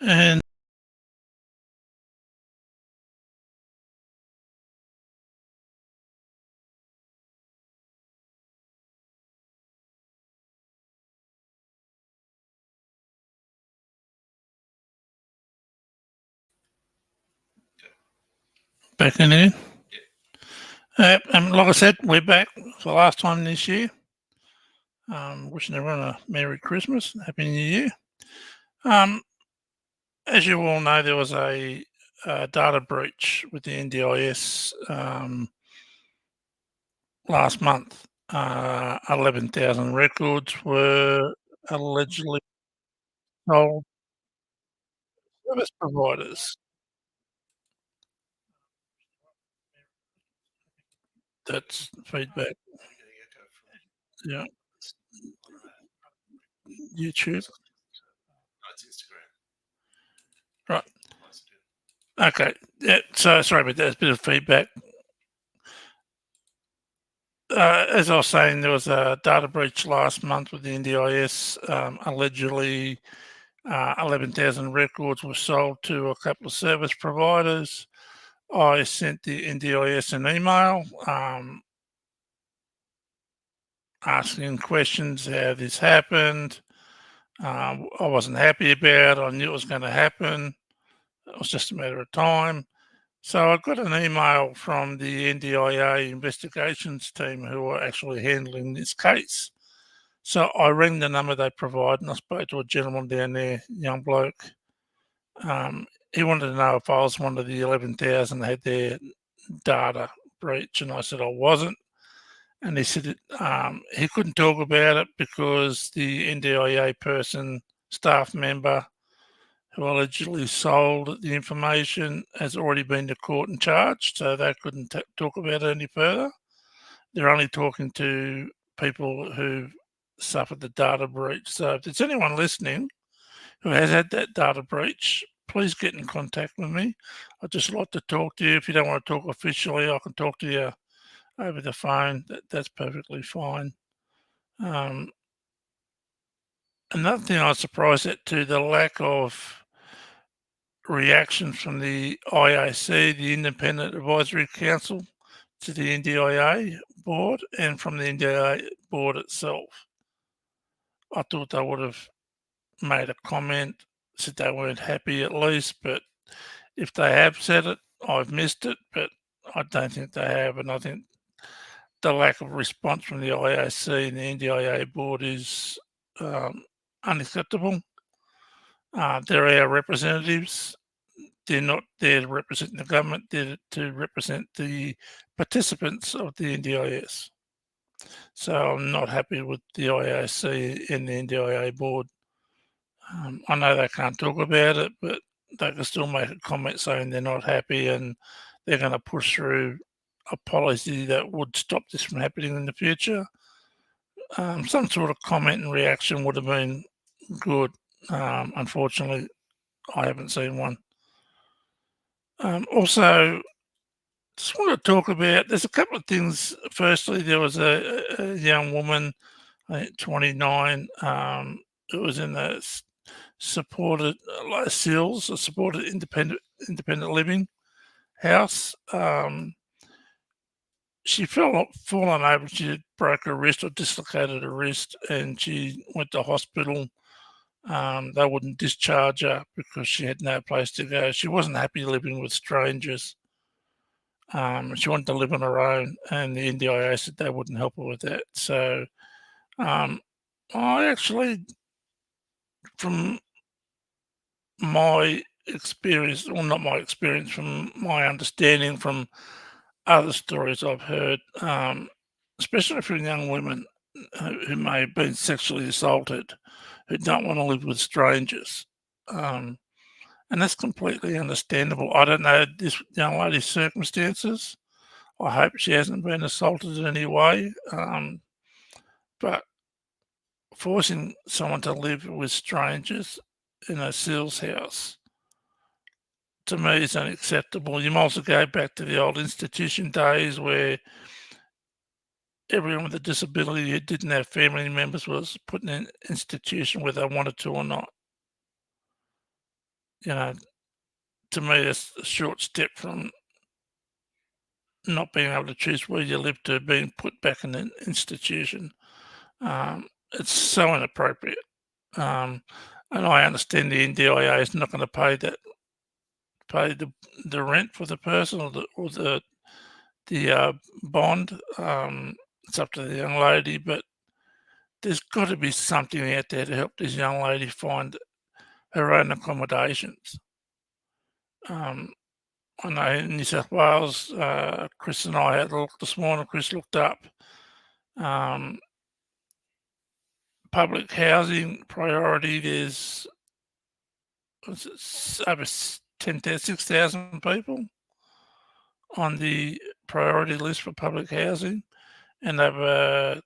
And back in here. And like I said, we're back for the last time this year. Wishing everyone a Merry Christmas and Happy New Year. Um, as you all know, there was a data breach with the NDIS last month. 11,000 records were allegedly sold to service providers. That's feedback. Yeah, YouTube. Right. Okay. Yeah. So sorry about that. There's a bit of feedback. As I was saying, there was a data breach last month with the NDIS. Allegedly, 11,000 records were sold to a couple of service providers. I sent the NDIS an email asking questions how this happened. I wasn't happy about it. I knew it was going to happen. It was just a matter of time. So I got an email from the NDIA investigations team who are actually handling this case. So I rang the number they provide and I spoke to a gentleman down there, young bloke. He wanted to know if I was one of the 11,000 that had their data breach, and I said I wasn't. And he said he couldn't talk about it because the NDIA person, staff member who allegedly sold the information has already been to court and charged, so they couldn't talk about it any further. They're only talking to people who've suffered the data breach. So if there's anyone listening who has had that data breach, please get in contact with me. I'd just like to talk to you. If you don't want to talk officially, I can talk to you over the phone. That's perfectly fine. Um, Another thing I was surprised at too, the lack of reaction from the IAC, the Independent Advisory Council, to the NDIA board and from the NDIA board itself. I thought they would have made a comment, said they weren't happy at least, but if they have said it, I've missed it, but I don't think they have. And I think the lack of response from the IAC and the NDIA board is unacceptable. They're our representatives. They're not there to represent the government, they're to represent the participants of the NDIS. So I'm not happy with the IAC and the NDIA board. I know they can't talk about it, but they can still make a comment saying they're not happy and they're going to push through a policy that would stop this from happening in the future. Some sort of comment and reaction would have been good. Unfortunately, I haven't seen one. Also, just want to talk about there's a couple of things. Firstly, there was a young woman, I think 29, who was in the supported like SILS, a supported independent living house. She fallen over. She broke her wrist or dislocated her wrist, and she went to hospital. They wouldn't discharge her because she had no place to go. She wasn't happy living with strangers. She wanted to live on her own, and the NDIA said they wouldn't help her with that. So um, I actually, from my experience, or not my experience, from my understanding from other stories I've heard, especially from young women who may have been sexually assaulted, who don't want to live with strangers. Um, and that's completely understandable. I don't know this young lady's circumstances. I hope she hasn't been assaulted in any way. But forcing someone to live with strangers in a SEAL's house, to me, is unacceptable. You might also go back to the old institution days where everyone with a disability who didn't have family members was put in an institution whether they wanted to or not. You know, to me, that's a short step from not being able to choose where you live to being put back in an institution. It's so inappropriate. Um, and I understand the NDIA is not going to pay the rent for the person or the bond. It's up to the young lady, but there's got to be something out there to help this young lady find her own accommodations. Um, I know in New South Wales, Chris and I had a look this morning. Chris looked up um, public housing priority. There's over 6,000 people on the priority list for public housing, and over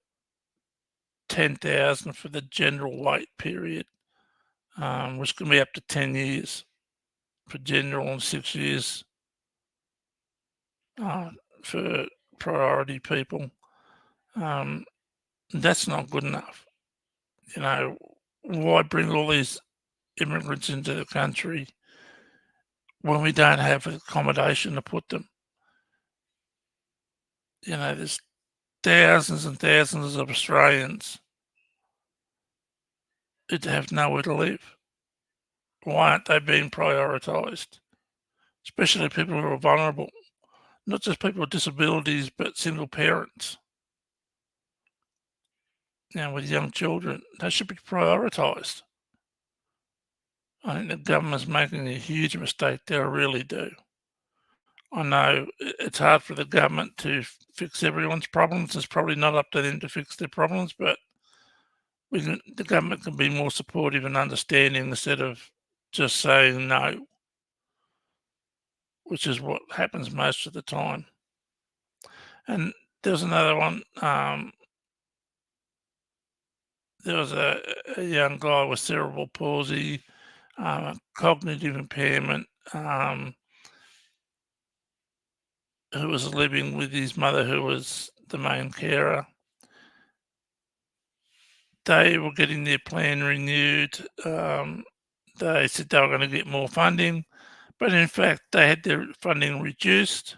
10,000 for the general wait period, which can be up to 10 years for general and 6 years uh, for priority people. Um, that's not good enough. You know, why bring all these immigrants into the country when we don't have accommodation to put them? You know, there's thousands and thousands of Australians who have nowhere to live. Why aren't they being prioritised? Especially people who are vulnerable, not just people with disabilities, but single parents, with young children. They should be prioritised. I think the government's making a huge mistake there, I really do. I know it's hard for the government to fix everyone's problems. It's probably not up to them to fix their problems, but the government can be more supportive and understanding instead of just saying no, which is what happens most of the time. And there's another one. There was a young guy with cerebral palsy, cognitive impairment, who was living with his mother, who was the main carer. They were getting their plan renewed. They said they were going to get more funding, but in fact, they had their funding reduced.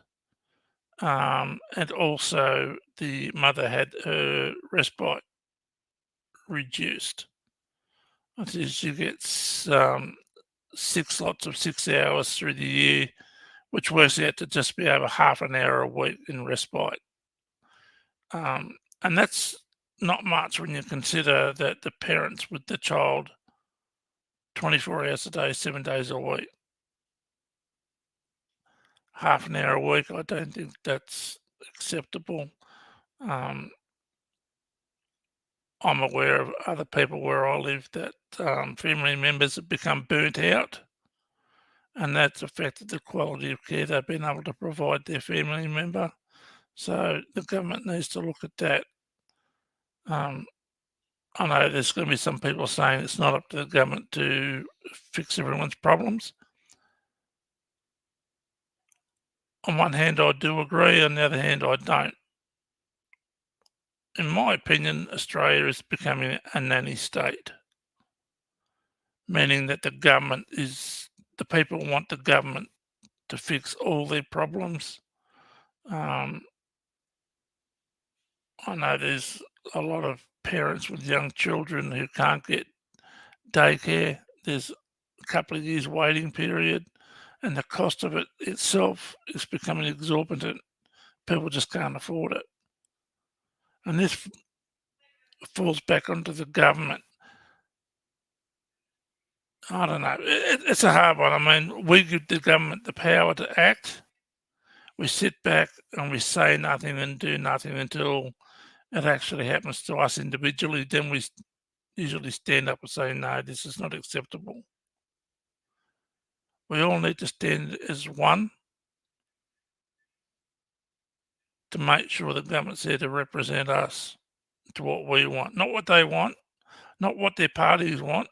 And also, the mother had her respite reduced. She gets 6 lots of 6 hours through the year, which works out to just be over half an hour a week in respite. And that's not much when you consider that the parents with the child 24 hours a day, 7 days a week. Half an hour a week, I don't think that's acceptable. Um, I'm aware of other people where I live that family members have become burnt out, and that's affected the quality of care they've been able to provide their family member. So the government needs to look at that. Um, I know there's going to be some people saying it's not up to the government to fix everyone's problems. On one hand, I do agree. On the other hand, I don't. In my opinion, Australia is becoming a nanny state, meaning that the people want the government to fix all their problems. Um, I know there's a lot of parents with young children who can't get daycare. There's a couple of years waiting period, and the cost of it itself is becoming exorbitant. People just can't afford it. And this falls back onto the government. I don't know. It's a hard one. I mean, we give the government the power to act. We sit back and we say nothing and do nothing until it actually happens to us individually. Then we usually stand up and say, no, this is not acceptable. We all need to stand as one to make sure the government's there to represent us to what we want, not what they want, not what their parties want,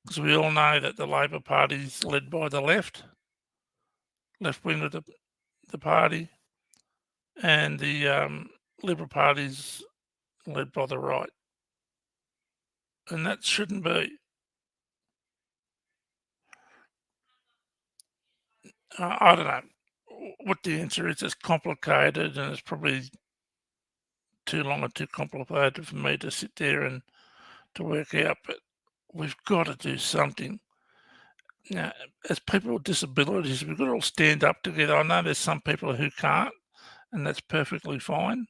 because we all know that the Labor Party is led by the left wing of the party, and the Liberal Party's led by the right, and that shouldn't be. I don't know what the answer is. It's complicated, and it's probably too long and too complicated for me to sit there and to work out. But we've got to do something. Now, as people with disabilities, we've got to all stand up together. I know there's some people who can't, and that's perfectly fine.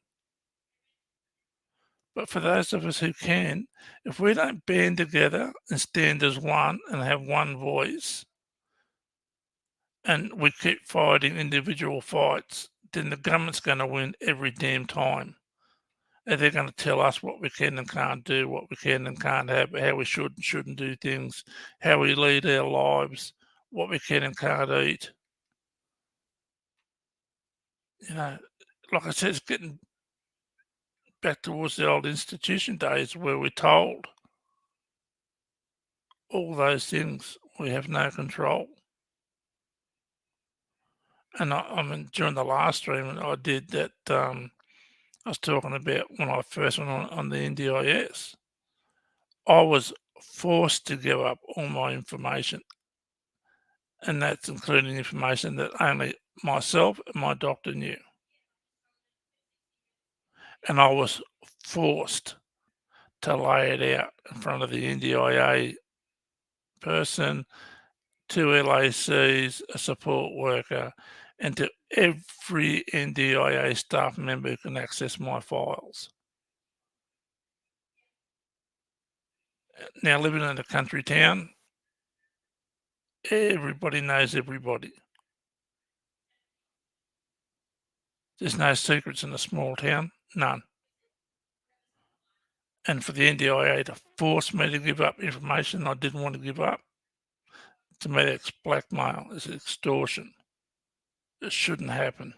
But for those of us who can, if we don't band together and stand as one and have one voice, and we keep fighting individual fights, then the government's going to win every damn time. And they're going to tell us what we can and can't do, what we can and can't have, how we should and shouldn't do things, how we lead our lives, what we can and can't eat. You know, like I said, it's getting back towards the old institution days where we're told all those things. We have no control. And I mean, during the last stream I did that, I was talking about when I first went on the NDIS. I was forced to give up all my information, and that's including information that only myself and my doctor knew. And I was forced to lay it out in front of the NDIA person, two LACs, a support worker, and to every NDIA staff member who can access my files. Now, living in a country town, everybody knows everybody. There's no secrets in a small town, none. And for the NDIA to force me to give up information I didn't want to give up, to me that's blackmail, it's extortion. It shouldn't happen.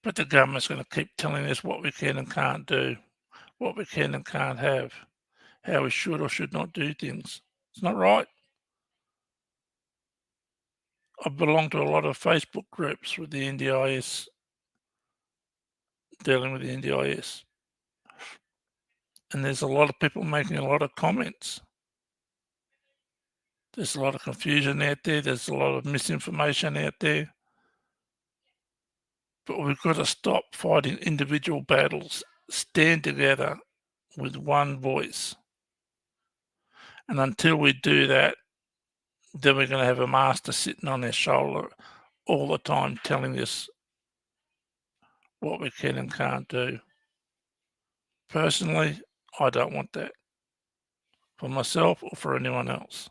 But the government's going to keep telling us what we can and can't do, what we can and can't have, how we should or should not do things. It's not right. I belong to a lot of Facebook groups with the NDIS, dealing with the NDIS. And there's a lot of people making a lot of comments. There's a lot of confusion out there. There's a lot of misinformation out there. But we've got to stop fighting individual battles, stand together with one voice. And until we do that, then we're going to have a master sitting on their shoulder all the time telling us what we can and can't do. Personally, I don't want that for myself or for anyone else.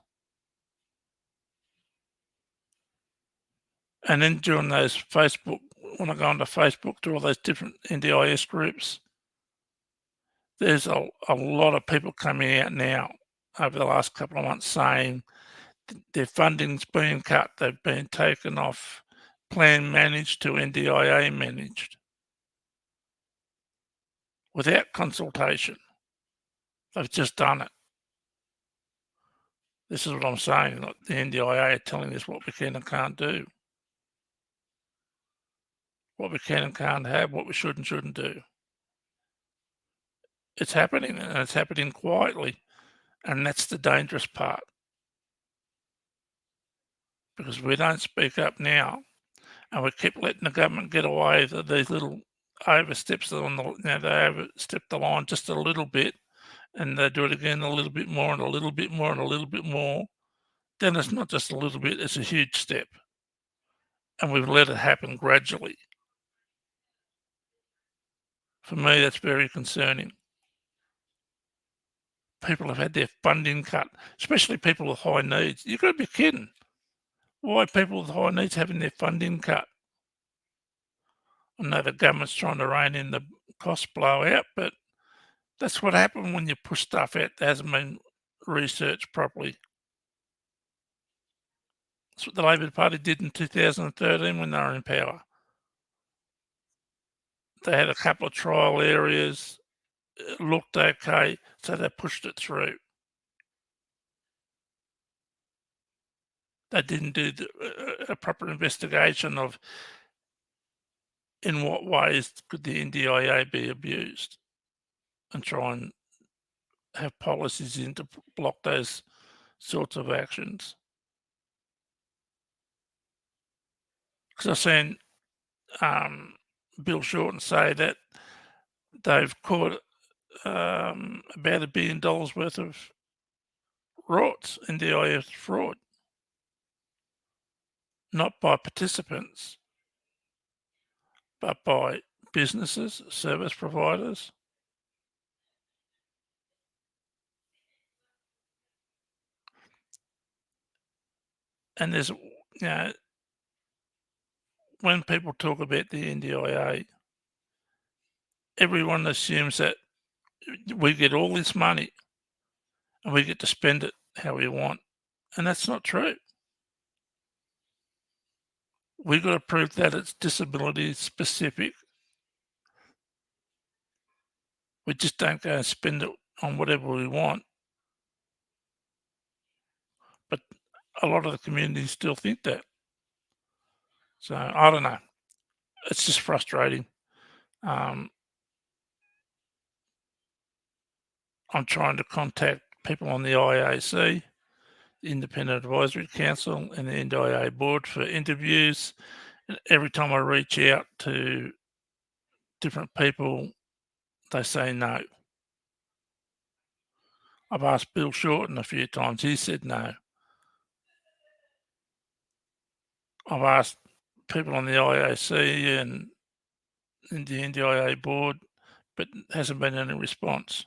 And then during those Facebook, when I go onto Facebook to all those different NDIS groups, there's a lot of people coming out now over the last couple of months saying their funding's been cut, they've been taken off plan managed to NDIA managed without consultation. They've just done it. This is what I'm saying. Like the NDIA are telling us what we can and can't do, what we can and can't have, what we should and shouldn't do. It's happening, and it's happening quietly, and that's the dangerous part. Because we don't speak up now, and we keep letting the government get away with these little oversteps on the, they overstep the line just a little bit, and they do it again a little bit more and a little bit more and a little bit more. Then it's not just a little bit, it's a huge step. And we've let it happen gradually. For me, that's very concerning. People have had their funding cut, especially people with high needs. You've got to be kidding. Why are people with high needs having their funding cut? I know the government's trying to rein in the cost blowout, but that's what happened when you push stuff out that hasn't been researched properly. That's what the Labor Party did in 2013 when they were in power. They had a couple of trial areas, it looked okay, so they pushed it through. They didn't do a proper investigation of in what ways could the NDIA be abused and try and have policies in to block those sorts of actions. Because I've seen Bill Shorten say that they've caught about $1 billion worth of frauds, NDIS fraud, not by participants, but by businesses, service providers. And there's, when people talk about the NDIA, everyone assumes that we get all this money and we get to spend it how we want. And that's not true. We've got to prove that it's disability specific. We just don't go and spend it on whatever we want. But a lot of the community still think that. So I don't know. It's just frustrating. I'm trying to contact people on the IAC, the Independent Advisory Council, and the NDIA board for interviews. And every time I reach out to different people, they say no. I've asked Bill Shorten a few times. He said no. I've asked people on the IAC and the NDIA board, but hasn't been any response.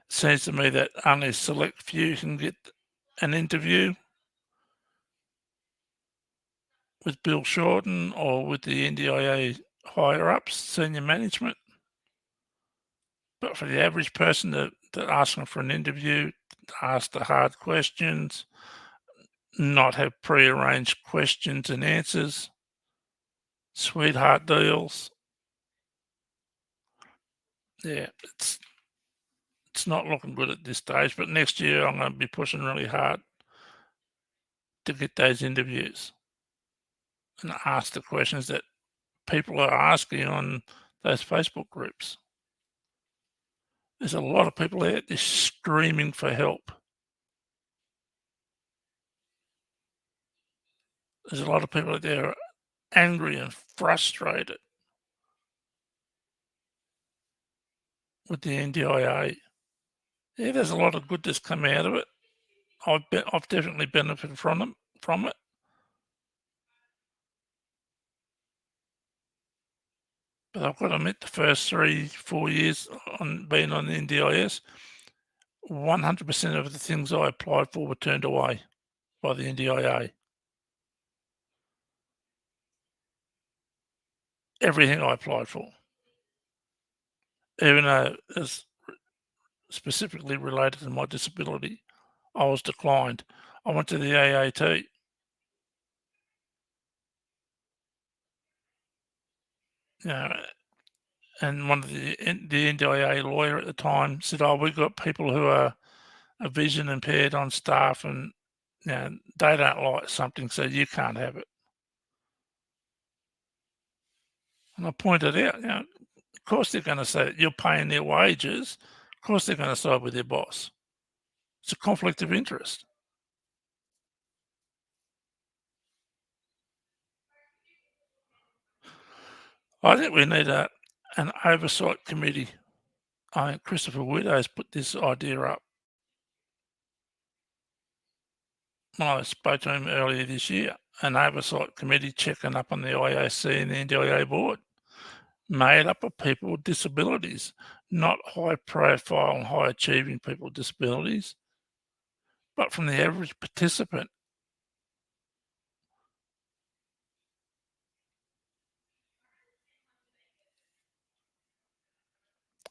It seems to me that only a select few can get an interview with Bill Shorten or with the NDIA higher ups, senior management. But for the average person that asking for an interview, ask the hard questions, not have pre-arranged questions and answers, sweetheart deals. Yeah, it's not looking good at this stage, but next year I'm going to be pushing really hard to get those interviews and ask the questions that people are asking on those Facebook groups. There's a lot of people out there screaming for help. There's a lot of people out there angry and frustrated with the NDIA. Yeah, there's a lot of good that's come out of it. I've definitely benefited from it. But I've got to admit, the first 3-4 years on being on the NDIS, 100% of the things I applied for were turned away by the NDIA. Everything I applied for, even though it's specifically related to my disability, I was declined. I went to the AAT. You know, and one of the NDIA lawyer at the time said, "Oh, we've got people who are vision impaired on staff, and they don't like something, so you can't have it." And I pointed out, of course they're going to say you're paying their wages. Of course they're going to side with their boss. It's a conflict of interest. I think we need an oversight committee. I think Christopher Widow's put this idea up. When I spoke to him earlier this year, an oversight committee checking up on the IAC and the NDIA board, made up of people with disabilities, not high profile and high achieving people with disabilities, but from the average participant.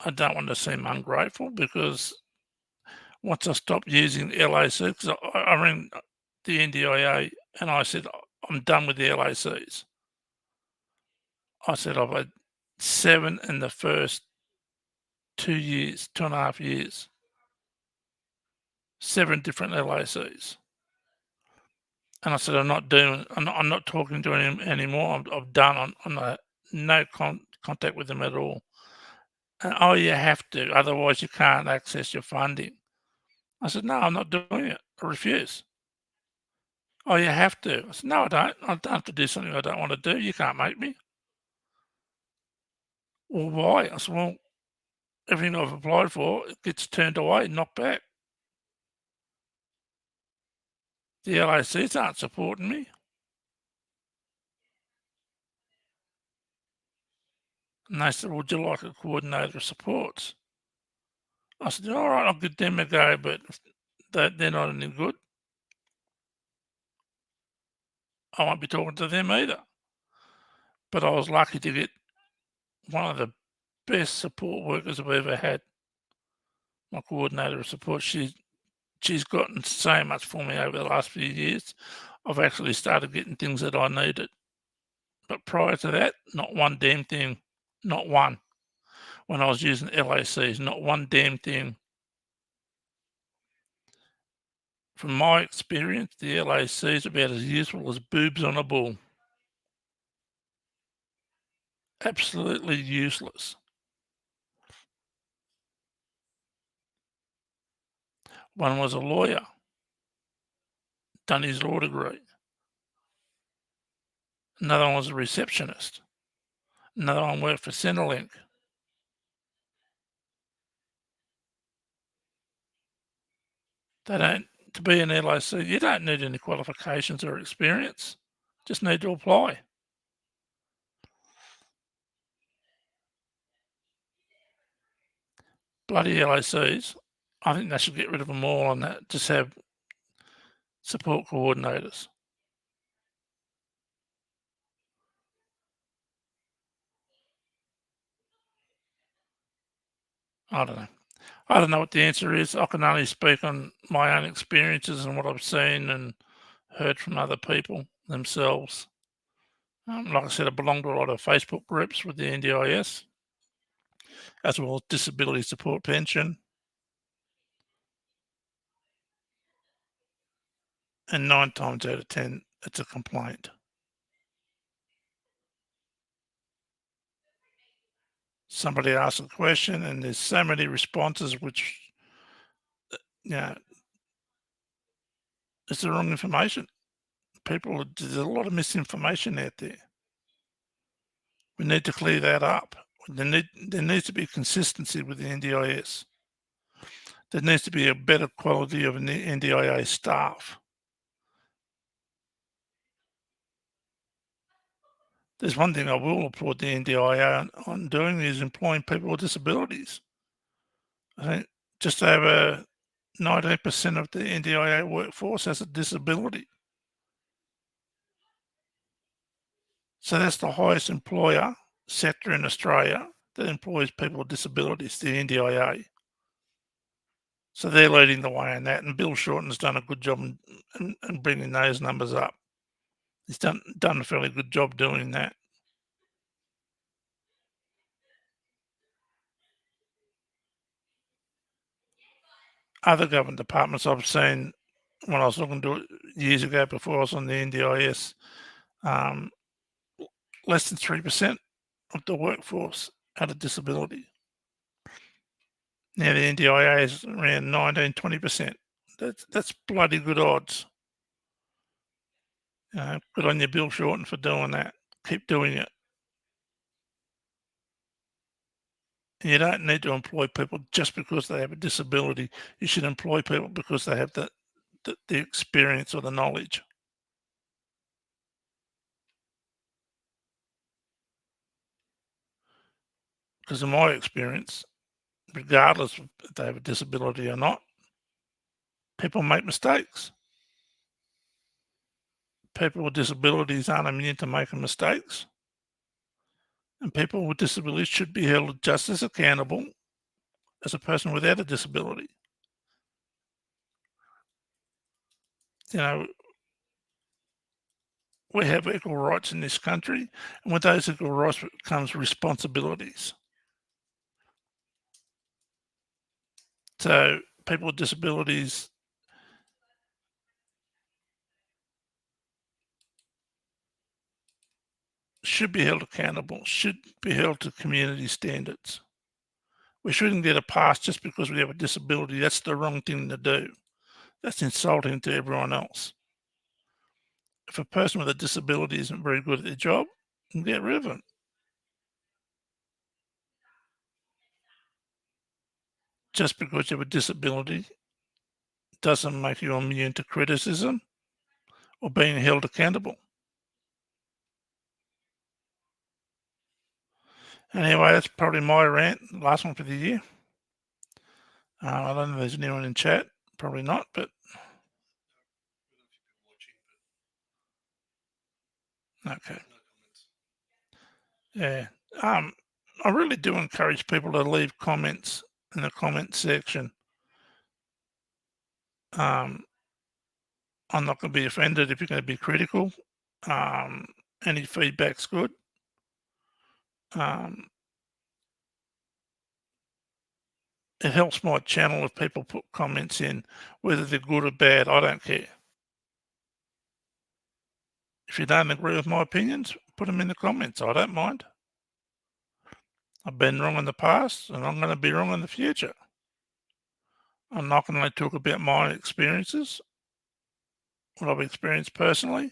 I don't want to seem ungrateful, because once I stopped using LAC, because I rang the NDIA and I said, I'm done with the LACs. I said, I've had 7 in the first 2 years, 2.5 years, 7 different LACs. And I said, I'm not talking to him anymore. I'm done. I'm no contact with them at all. Oh, you have to, otherwise you can't access your funding. I said, no, I'm not doing it. I refuse. Oh, you have to. I said, no, I don't. I don't have to do something I don't want to do. You can't make me. Well, why? I said, well, everything I've applied for it gets turned away, knocked back. The LACs aren't supporting me. And they said, would you like a coordinator of supports? I said, all right, I'll give them a go, but they're not any good. I won't be talking to them either. But I was lucky to get one of the best support workers I've ever had, my coordinator of support. She's gotten so much for me over the last few years. I've actually started getting things that I needed. But prior to that, not one damn thing. Not one. When I was using LACs, not one damn thing. From my experience, the LAC is about as useful as boobs on a bull. Absolutely useless. One was a lawyer, done his law degree. Another one was a receptionist. Another one worked for Centrelink. They don't, to be an LAC, you don't need any qualifications or experience. Just need to apply. Bloody LACs. I think they should get rid of them all and that, just have support coordinators. I don't know. I don't know what the answer is. I can only speak on my own experiences and what I've seen and heard from other people themselves. Like I said, I belong to a lot of Facebook groups with the NDIS, as well as disability support pension. And 9 times out of 10, it's a complaint. Somebody asks a question and there's so many responses, which, you know, it's the wrong information. There's a lot of misinformation out there. We need to clear that up. There needs to be consistency with the NDIS. There needs to be a better quality of NDIA staff. There's one thing I will applaud the NDIA on doing is employing people with disabilities. I think just over 19% of the NDIA workforce has a disability. So that's the highest employer sector in Australia that employs people with disabilities, the NDIA. So they're leading the way in that, and Bill Shorten's done a good job in bringing those numbers up. He's done a fairly good job doing that. Other government departments I've seen when I was looking to it years ago before I was on the NDIS, less than 3% of the workforce had a disability. Now the NDIA is around 19, 20%. That's bloody good odds. Good on you, Bill Shorten, for doing that. Keep doing it. And you don't need to employ people just because they have a disability. You should employ people because they have the experience or the knowledge. Because in my experience, regardless if they have a disability or not, people make mistakes. People with disabilities aren't immune to making mistakes. And people with disabilities should be held just as accountable as a person without a disability. You know, we have equal rights in this country, and with those equal rights comes responsibilities. So people with disabilities, should be held accountable, should be held to community standards. We shouldn't get a pass just because we have a disability. That's the wrong thing to do. That's insulting to everyone else. If a person with a disability isn't very good at their job, then get rid of them. Just because you have a disability doesn't make you immune to criticism or being held accountable. Anyway, that's probably my rant, last one for the year. I don't know if there's anyone in chat, probably not, but okay. Yeah. I really do encourage people to leave comments in the comment section. I'm not going to be offended if you're going to be critical. Any feedback's good. It helps my channel if people put comments in, whether they're good or bad, I don't care. If you don't agree with my opinions, put them in the comments. I don't mind. I've been wrong in the past and I'm going to be wrong in the future. I'm not going to talk about my experiences, what I've experienced personally,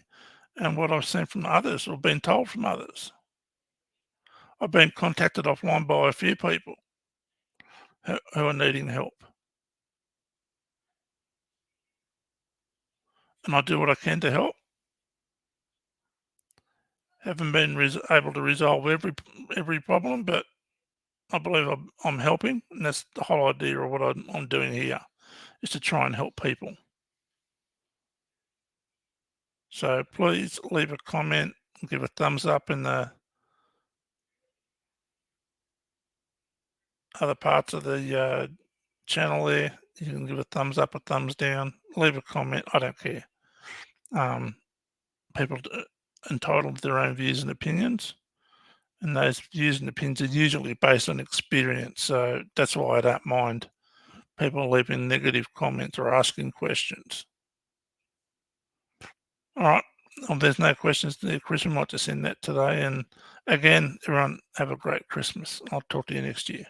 and what I've seen from others or been told from others. I've been contacted offline by a few people who are needing help. And I do what I can to help. Haven't been able to resolve every problem, but I believe I'm helping, and that's the whole idea of what I'm doing here, is to try and help people. So please leave a comment, give a thumbs up in the other parts of the channel there. You can give a thumbs up, a thumbs down, leave a comment. I don't care. People are entitled to their own views and opinions, and those views and opinions are usually based on experience. So that's why I don't mind people leaving negative comments or asking questions. All right. There's no questions there, Chris. We might just end that today. And again, everyone have a great Christmas. I'll talk to you next year.